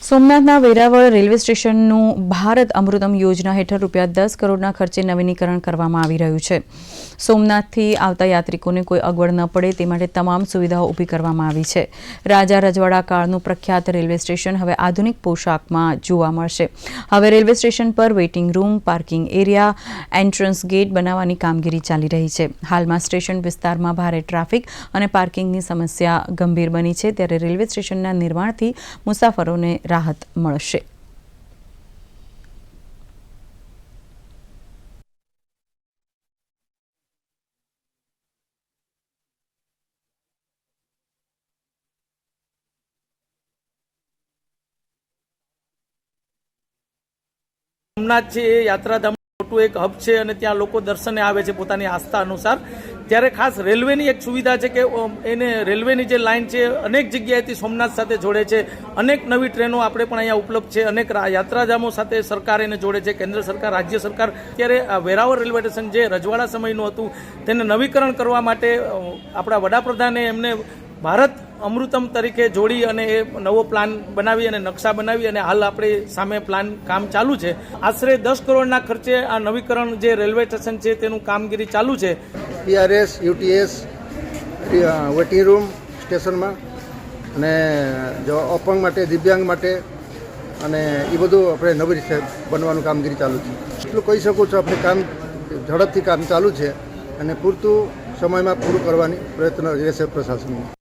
સોમનાથના Veraval railway સ્ટેશનનું ભારત અમૃતમ યોજના હેઠળ ₹10 કરોડના ખર્ચે નવીનીકરણ કરવામાં આવી રહ્યું છે. સોમનાથથી આવતા યાત્રિકોને કોઈ અગવડ ન પડે તે માટે તમામ સુવિધાઓ ઊભી કરવામાં આવી છે. રાજા રજવાડા કાળનું પ્રખ્યાત રેલવે સ્ટેશન હવે આધુનિક પોશાકમાં જોવા મળશે. હવે રેલવે સ્ટેશન પર waiting room, parking area, entrance gate બનાવવાની કામગીરી ચાલી રહી છે. હાલમાં સ્ટેશન વિસ્તારમાં ભારે ટ્રાફિક અને પાર્કિંગની સમસ્યા ગંભીર બની છે, ત્યારે રેલવે સ્ટેશનના નિર્માણથી મુસાફરોને રાહત મળશે. સોમનાથ છે એ યાત્રાધામ મોટું એક હબ છે અને ત્યાં લોકો દર્શને આવે છે પોતાની આસ્થા અનુસાર. ત્યારે ખાસ રેલવેની એક સુવિધા છે કે એને રેલવેની જે લાઇન છે અનેક જગ્યાએથી સોમનાથ સાથે જોડે છે. અનેક નવી ટ્રેનો આપણે પણ અહીંયા ઉપલબ્ધ છે. અનેક યાત્રાધામો સાથે સરકાર એને જોડે છે, કેન્દ્ર સરકાર, રાજ્ય સરકાર. ત્યારે વેરાવળ રેલવે સ્ટેશન જે રજવાડા સમયનું હતું તેને નવીકરણ કરવા માટે આપણા વડાપ્રધાને એમને ભારત અમૃતમ તરીકે જોડી અને એ નવો પ્લાન બનાવી અને નકશા બનાવી અને હાલ આપણી સામે પ્લાન કામ ચાલુ છે. આશરે 10 કરોડના ખર્ચે આ નવીકરણ જે રેલવે સ્ટેશન છે તેનું કામગીરી ચાલુ છે. PRS, UTS, વેટિંગ રૂમ સ્ટેશનમાં અને જો અપંગ માટે, દિવ્યાંગ માટે અને એ બધું આપણે નવી રીતે બનવાનું કામગીરી ચાલુ છે. એટલું કહી શકું છું, આપણે કામ ઝડપથી કામ ચાલુ છે અને પૂરતું સમયમાં પૂરું કરવાની પ્રયત્ન રહેશે પ્રશાસનનો.